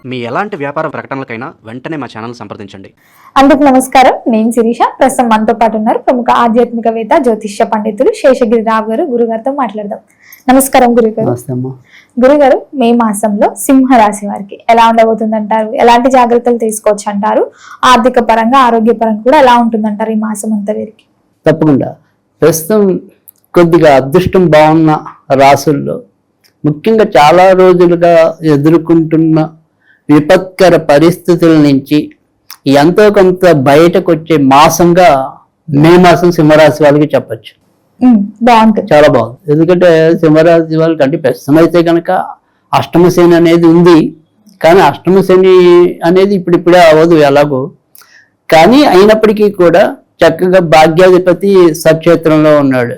మీ ఎలాంటి వ్యాపార ప్రకటనలకైనా వెంటనే మా ఛానల్ సంప్రదించండి. అందుకు నమస్కారం. నేను శిరీష. ప్రస్తుతం మనతో పాటు ఉన్నారు ప్రముఖ ఆధ్యాత్మికవేత్త జ్యోతిష్య పండితులు శేషగిరి రావు గారు. గురుగారితో మాట్లాడదాం. నమస్కారం గురుగారు. గురుగారు, మే మాసంలో సింహరాశి వారికి ఎలా ఉండబోతుందంటారు? ఎలాంటి జాగ్రత్తలు తీసుకోవచ్చు అంటారు? ఆర్థిక పరంగా, ఆరోగ్య పరంగా కూడా ఎలా ఉంటుందంటారు ఈ మాసం అంతా వీరికి? తప్పకుండా. ప్రస్తుతం కొద్దిగా అదృష్టం బాగున్న రాసుల్లో ముఖ్యంగా చాలా రోజులుగా ఎదుర్కొంటున్న విపత్కర పరిస్థితుల నుంచి ఎంతో కొంత బయటకు వచ్చే మాసంగా మే మాసం సింహరాశి వాళ్ళకి చెప్పచ్చు. బాగుంటుంది, చాలా బాగుంది. ఎందుకంటే సింహరాశి వాళ్ళకి అంటే ప్రస్తుతం అయితే కనుక అష్టమ శని అనేది ఉంది, కానీ అష్టమ శని అనేది ఇప్పుడిప్పుడే అవ్వదు ఎలాగో. కానీ అయినప్పటికీ కూడా చక్కగా భాగ్యాధిపతి సక్షేత్రంలో ఉన్నాడు,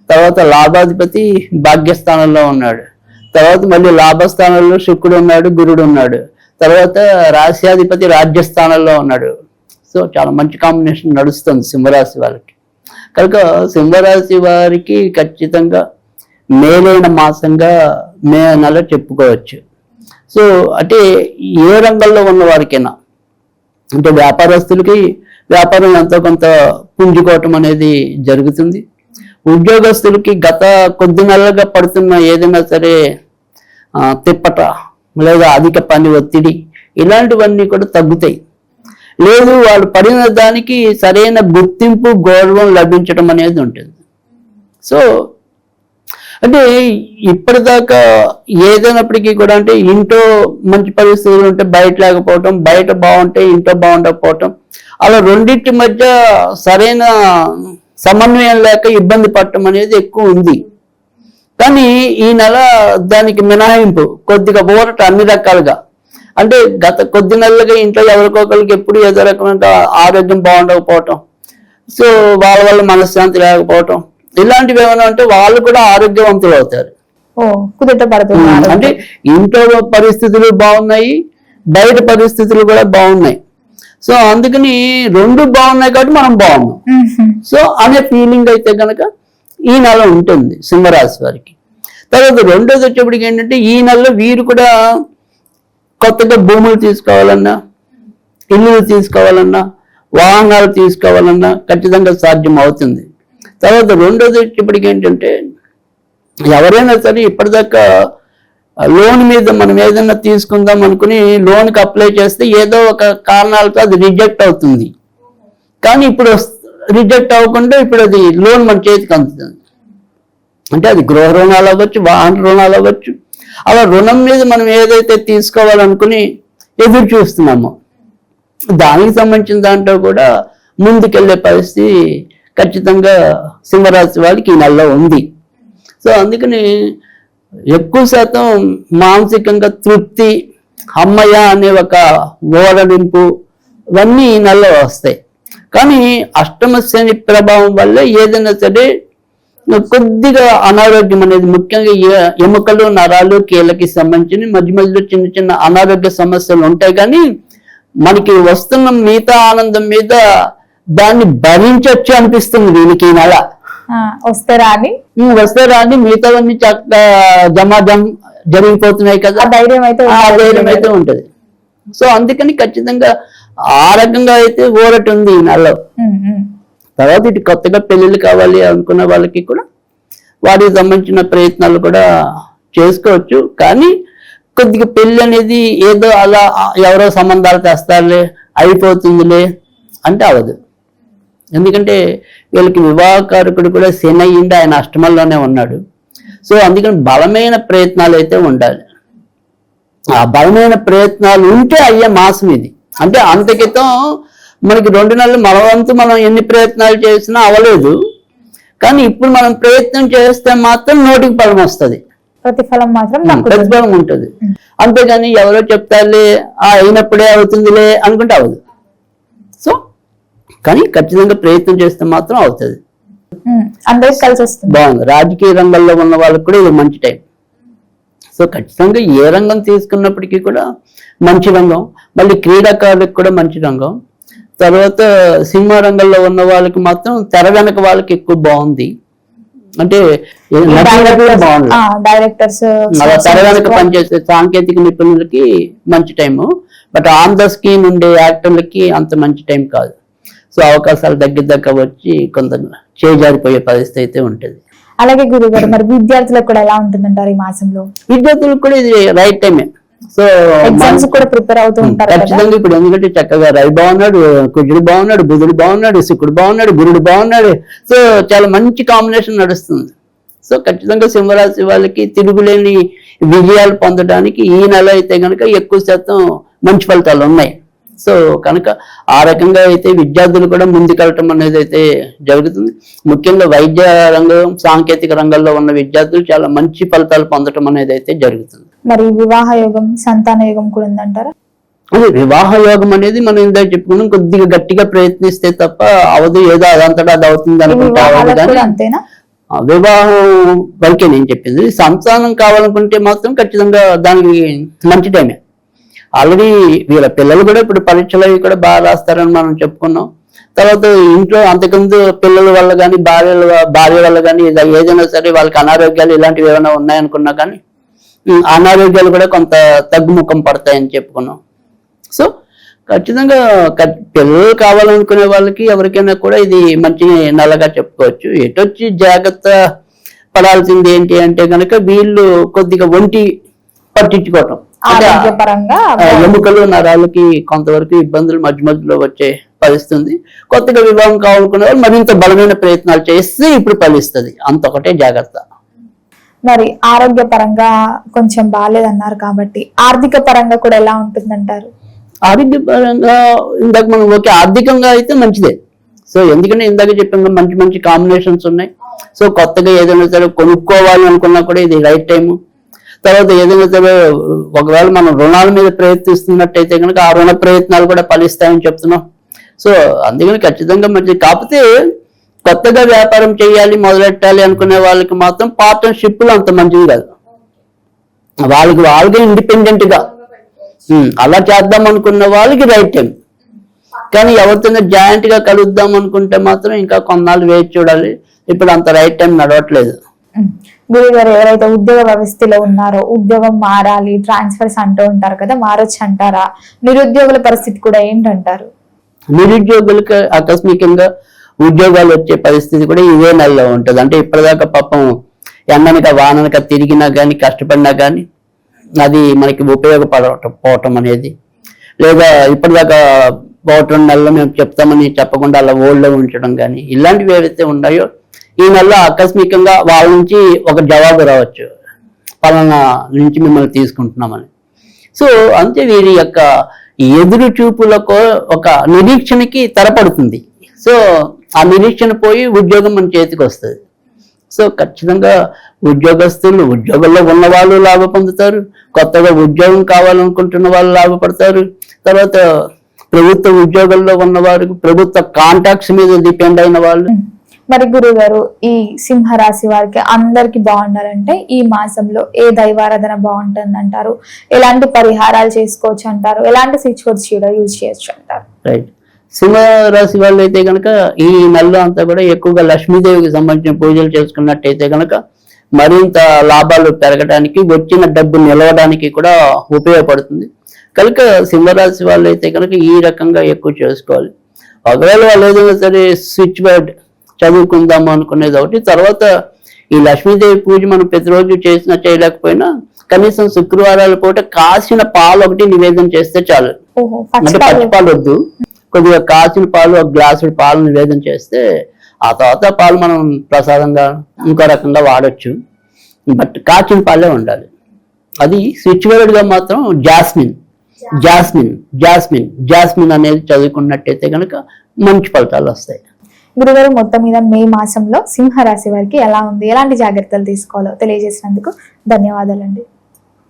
తర్వాత లాభాధిపతి భాగ్యస్థానంలో ఉన్నాడు, తర్వాత మళ్ళీ లాభస్థానంలో శుక్రుడు ఉన్నాడు, గురుడు ఉన్నాడు, తర్వాత రాశ్యాధిపతి రాజ్యస్థానంలో ఉన్నాడు. సో చాలా మంచి కాంబినేషన్ నడుస్తుంది సింహరాశి వాళ్ళకి. కనుక సింహరాశి వారికి ఖచ్చితంగా మేలైన మాసంగా మే నెల చెప్పుకోవచ్చు. సో అంటే ఏ రంగంలో ఉన్న వారికైనా, అంటే వ్యాపారస్తులకి వ్యాపారం ఎంతో కొంత పుంజుకోవటం అనేది జరుగుతుంది. ఉద్యోగస్తులకి గత కొద్ది నెలలుగా పడుతున్న ఏదైనా సరే తిప్పట లేదా అధిక పని ఒత్తిడి ఇలాంటివన్నీ కూడా తగ్గుతాయి. లేదు వాళ్ళు పడిన దానికి సరైన గుర్తింపు, గౌరవం లభించడం అనేది ఉంటుంది. సో అంటే ఇప్పటిదాకా ఏదైనప్పటికీ కూడా అంటే ఇంట్లో మంచి పరిస్థితులు ఉంటే బయట లేకపోవటం, బయట బాగుంటే ఇంట్లో బాగుండకపోవటం, అలా రెండింటి మధ్య సరైన సమన్వయం లేక ఇబ్బంది పడటం అనేది ఎక్కువ ఉంది. కానీ ఈ నెల దానికి మినహాయింపు, కొద్దిగా ఊరట అన్ని రకాలుగా. అంటే గత కొద్ది నెలలుగా ఇంట్లో ఎవరికొకరికి ఎప్పుడు ఏదో రకమైన ఆరోగ్యం బాగుండకపోవటం, సో వాళ్ళ వల్ల మనశ్శాంతి లేకపోవటం, ఇలాంటివి ఏమైనా అంటే వాళ్ళు కూడా ఆరోగ్యవంతులు అవుతారు. అంటే ఇంట్లో పరిస్థితులు బాగున్నాయి, బయట పరిస్థితులు కూడా బాగున్నాయి. సో అందుకని రెండు బాగున్నాయి కాబట్టి మనం బాగున్నాం సో అనే ఫీలింగ్ అయితే కనుక ఈ నెల ఉంటుంది సింహరాశి వారికి. తర్వాత రెండోది వచ్చేప్పటికి ఏంటంటే ఈ నెలలో వీరు కూడా కొత్తగా భూములు తీసుకోవాలన్నా, ఇల్లులు తీసుకోవాలన్నా, వాహనాలు తీసుకోవాలన్నా ఖచ్చితంగా సాధ్యం అవుతుంది. తర్వాత రెండోది వచ్చేప్పటికి ఏంటంటే ఎవరైనా సరే ఇప్పటిదాకా లోన్ మీద మనం ఏదైనా తీసుకుందాం అనుకుని లోన్కి అప్లై చేస్తే ఏదో ఒక కారణాలతో అది రిజెక్ట్ అవుతుంది. కానీ ఇప్పుడు రిజెక్ట్ అవ్వకుండా ఇప్పుడు అది లోన్ మన చేతికి అందుతుంది. అంటే అది గృహ రుణాలు అవ్వచ్చు, వాహన రుణాలు అవ్వచ్చు. అలా రుణం మీద మనం ఏదైతే తీసుకోవాలనుకుని ఎదురు చూస్తున్నామో దానికి సంబంధించిన దాంట్లో కూడా ముందుకెళ్ళే పరిస్థితి ఖచ్చితంగా సింహరాశి వాళ్ళకి ఈ నెలలో ఉంది. సో అందుకని ఎక్కువ శాతం మానసికంగా తృప్తి, అమ్మయ్య అనే ఒక ఓరడింపు ఇవన్నీ ఈ నెలలో వస్తాయి. కానీ అష్టమ శని ప్రభావం వల్ల ఏదైనా సరే కొద్దిగా అనారోగ్యం అనేది, ముఖ్యంగా ఎముకలు, నరాలు, కీళ్ళకి సంబంధించిన మధ్య మధ్యలో చిన్న చిన్న అనారోగ్య సమస్యలు ఉంటాయి. కానీ మనకి వస్తున్న మిగతా ఆనందం మీద దాన్ని భరించవచ్చు అనిపిస్తుంది వీళ్ళకి ఈ నెల. వస్తే రాని మిగతావన్నీ చక్కగా జరిగిపోతున్నాయి కదా, ధైర్యం అయితే ఉంటది. సో అందుకని ఖచ్చితంగా ఆ రకంగా అయితే ఊరటి ఉంది ఈ నెలలో. తర్వాత ఇటు కొత్తగా పెళ్లిళ్ళు కావాలి అనుకున్న వాళ్ళకి కూడా వాటికి సంబంధించిన ప్రయత్నాలు కూడా చేసుకోవచ్చు. కానీ కొద్దిగా పెళ్లి అనేది ఏదో అలా ఎవరో సంబంధాలు తెస్తారులే, అయిపోతుందిలే అంటే అవదు. ఎందుకంటే వీళ్ళకి వివాహకారకుడు కూడా శని అయ్యిండి, ఆయన అష్టమంలోనే ఉన్నాడు. సో అందుకని బలమైన ప్రయత్నాలు అయితే ఉండాలి. ఆ బలమైన ప్రయత్నాలు ఉంటే అయ్యే మాసం ఇది. అంటే అంతకితం మనకి 2 నెలలు మనవంతు మనం ఎన్ని ప్రయత్నాలు చేసినా అవ్వలేదు. కానీ ఇప్పుడు మనం ప్రయత్నం చేస్తే మాత్రం నోటికి ఫలం వస్తుంది, ప్రతిఫలం ఉంటుంది. అంతేగాని ఎవరో చెప్తారులే, అయినప్పుడే అవుతుందిలే అనుకుంటే అవ్వదు. సో కానీ ఖచ్చితంగా ప్రయత్నం చేస్తే మాత్రం అవుతుంది. బాగుంది. రాజకీయ రంగంలో ఉన్న వాళ్ళకి కూడా ఇది మంచి టైం. సో ఖచ్చితంగా ఏ రంగం తీసుకున్నప్పటికీ కూడా మంచి రంగం. మళ్ళీ క్రీడాకారులకు కూడా మంచి రంగం. తర్వాత సినిమా రంగంలో ఉన్న వాళ్ళకి మాత్రం తెర వెనక వాళ్ళకి ఎక్కువ బాగుంది. అంటే బాగుంది. డైరెక్టర్స్ అలా తెర వెనక పనిచేసే సాంకేతిక నిపుణులకి మంచి time, but on the screen ఉండే యాక్టర్లకి అంత మంచి టైం కాదు. సో అవకాశాలు దగ్గర వచ్చి కొంత చేజారిపోయే పరిస్థితి అయితే ఉంటుంది. అలాగే గురుగారు, మరి విద్యార్థులకు కూడా ఎలా ఉంటుందంటారు ఈ మాసంలో? విద్యార్థులకు కూడా ఇది రైట్ టైమే. సో ఎగ్జామ్స్ కూడా ప్రిపేర్ అవుతూ ఉంటారు ఖచ్చితంగా. ఇప్పుడు ఎందుకంటే చక్కగా రవి బాగున్నాడు, కుజుడు బాగున్నాడు, బుధుడు బాగున్నాడు, శుక్రుడు బాగున్నాడు, గురుడు బాగున్నాడు. సో చాలా మంచి కాంబినేషన్ నడుస్తుంది. సో ఖచ్చితంగా సింహరాశి వాళ్ళకి తిరుగులేని విజయాలు పొందడానికి ఈ నెల అయితే కనుక ఎక్కువ శాతం మంచి ఫలితాలు ఉన్నాయి. సో కనుక ఆ రకంగా అయితే విద్యార్థులు కూడా ముందుకెళ్ళటం అనేది అయితే జరుగుతుంది. ముఖ్యంగా వైద్య రంగం, సాంకేతిక రంగంలో ఉన్న విద్యార్థులు చాలా మంచి ఫలితాలు పొందటం అనేది అయితే జరుగుతుంది. మరి వివాహ యోగం, సంతాన యోగం కూడా ఉందంటారా? అదే వివాహ యోగం అనేది మనం ఇందాక చెప్పుకున్నాం, కొద్దిగా గట్టిగా ప్రయత్నిస్తే తప్ప అవదు, ఏదో అదంతటా అది అవుతుంది అనుకుంటే అంతేనా? వివాహం వరకే నేను చెప్పింది. సంతానం కావాలనుకుంటే మాత్రం ఖచ్చితంగా దానికి మంచి టైమే. ఆల్రెడీ వీళ్ళ పిల్లలు కూడా ఇప్పుడు పరీక్షలు అవి కూడా బాగా రాస్తారని మనం చెప్పుకున్నాం. తర్వాత ఇంట్లో అంతకుముందు పిల్లల వల్ల కానీ భార్య వల్ల కానీ ఏదైనా సరే వాళ్ళకి అనారోగ్యాలు ఇలాంటివి ఏమైనా ఉన్నాయనుకున్నా కానీ అనారోగ్యాలు కూడా కొంత తగ్గుముఖం పడతాయని చెప్పుకున్నాం. సో ఖచ్చితంగా పిల్లలు కావాలనుకునే వాళ్ళకి ఎవరికైనా కూడా ఇది మంచి నెలగా చెప్పుకోవచ్చు. ఎటొచ్చి జాగ్రత్త పడాల్సింది ఏంటి అంటే కనుక వీళ్ళు కొద్దిగా ఒంటి పట్టించుకోవటం, ఎముకలు నరాలకి కొంతవరకు ఇబ్బందులు మధ్య మధ్యలో వచ్చే పరిస్థితుంది. కొత్తగా వివాహం కావాలనుకునే వాళ్ళు మరింత బలమైన ప్రయత్నాలు చేస్తే ఇప్పుడు ఫలిస్తుంది, అంతొకటే జాగ్రత్త. మరి ఆరోగ్య పరంగా కొంచెం బాగాలేదన్నారు కాబట్టి ఆర్థిక పరంగా కూడా ఎలా ఉంటుందంటారు? ఆరోగ్య పరంగా ఇందాక మనం ఓకే, ఆర్థికంగా అయితే మంచిదే. సో ఎందుకంటే ఇందాక చెప్పాం మంచి మంచి కాంబినేషన్స్ ఉన్నాయి. సో కొత్తగా ఏదైనా సరే కొనుక్కోవాలి అనుకున్నా కూడా ఇది రైట్ టైము. తర్వాత ఏదైనా సరే ఒకవేళ మనం రుణాల మీద ప్రయత్నిస్తున్నట్టయితే కనుక ఆ రుణ ప్రయత్నాలు కూడా ఫలిస్తాయని చెప్తున్నాం. సో అందుకని ఖచ్చితంగా మంచిది. కాకపోతే కొత్తగా వ్యాపారం చేయాలి, మొదలెట్టాలి అనుకునే వాళ్ళకి మాత్రం పార్ట్నర్షిప్లు అంత మంచిది కాదు. వాళ్ళకి ఇండిపెండెంట్ గా అలా చేద్దాం అనుకున్న వాళ్ళకి రైట్ టైం. కానీ ఎవరితోనే జాయింట్ గా కలుద్దాం అనుకుంటే మాత్రం ఇంకా కొన్నాళ్ళు వేచి చూడాలి. ఇప్పుడు అంత రైట్ టైం నడవట్లేదు. గురుగారు, ఎవరైతే ఉద్యోగ వ్యవస్థలో ఉన్నారో ఉద్యోగం మారాలి, ట్రాన్స్ఫర్స్ అంటూ ఉంటారు కదా, మారొచ్చు అంటారా? నిరుద్యోగుల పరిస్థితి కూడా ఏంటంటారు? నిరుద్యోగులకు ఆకస్మికంగా ఉద్యోగాలు వచ్చే పరిస్థితి కూడా ఇదే నెలలో ఉంటుంది. అంటే ఇప్పటిదాకా పాపం ఎండనక వాననక తిరిగినా కానీ కష్టపడినా కానీ అది మనకి ఉపయోగపడకపోవటం అనేది, లేదా ఇప్పటిదాకా 1-2 నెలలు మేము చెప్తామని చెప్పకుండా అలా ఓల్డ్లో ఉంచడం కానీ ఇలాంటివి ఏవైతే ఉన్నాయో ఈ నెలలో ఆకస్మికంగా వాళ్ళ నుంచి ఒక జవాబు రావచ్చు, పలానా నుంచి మిమ్మల్ని తీసుకుంటున్నామని. సో అంతే వీరి యొక్క ఎదురు చూపులకు ఒక నిరీక్షణకి తెరపడుతుంది. సో ఆ నిరీక్షణ పోయి ఉద్యోగం మన చేతికి వస్తుంది. సో ఖచ్చితంగా ఉద్యోగస్తులు, ఉద్యోగంలో ఉన్న వాళ్ళు లాభ పొందుతారు, కొత్తగా ఉద్యోగం కావాలనుకుంటున్న వాళ్ళు లాభపడతారు. తర్వాత ప్రభుత్వ ఉద్యోగంలో ఉన్నవారు, ప్రభుత్వ కాంట్రాక్ట్స్ మీద డిపెండ్ అయిన వాళ్ళు. మరి గురుగారు, ఈ సింహరాశి వారికి అందరికి బాగుండాలంటే ఈ మాసంలో ఏ దైవారాధన బాగుంటుంది అంటారు? ఎలాంటి పరిహారాలు చేసుకోవచ్చు అంటారు? ఎలాంటి స్విచ్ యూజ్ చేయొచ్చు అంటారు? రైట్. సింహరాశి వాళ్ళు అయితే కనుక ఈ నెలలో అంతా కూడా ఎక్కువగా లక్ష్మీదేవికి సంబంధించిన పూజలు చేసుకున్నట్టయితే కనుక మరింత లాభాలు పెరగడానికి, వచ్చిన డబ్బు నిలవడానికి కూడా ఉపయోగపడుతుంది. కనుక సింహరాశి వాళ్ళు అయితే కనుక ఈ రకంగా ఎక్కువ చేసుకోవాలి. ఒకవేళ వాళ్ళు ఏదైనా సరే స్విచ్ బోర్డ్ చదువుకుందాము అనుకునేది ఒకటి. తర్వాత ఈ లక్ష్మీదేవి పూజ మనం ప్రతిరోజు చేసినా చేయలేకపోయినా కనీసం శుక్రవారాల పూట కాసిన పాలు ఒకటి నివేదన చేస్తే చాలు. అంటే పచ్చిపాలు వద్దు, కొద్దిగా కాచిన పాలు, 1 గ్లాసు పాలు నివేదన చేస్తే ఆ తర్వాత పాలు మనం ప్రసాదంగా ఇంకో రకంగా వాడచ్చు. బట్ కాచిన పాలే ఉండాలి. అది స్విచ్ వర్డ్గా మాత్రం జాస్మిన్ జాస్మిన్ జాస్మిన్ జాస్మిన్ అనేది చదువుకున్నట్టయితే కనుక మంచి ఫలితాలు వస్తాయి. గురుగారు, మొత్తం మీద మే మాసంలో సింహరాశి వారికి ఎలా ఉంది, ఎలాంటి జాగ్రత్తలు తీసుకోవాలో తెలియజేసినందుకు ధన్యవాదాలండి.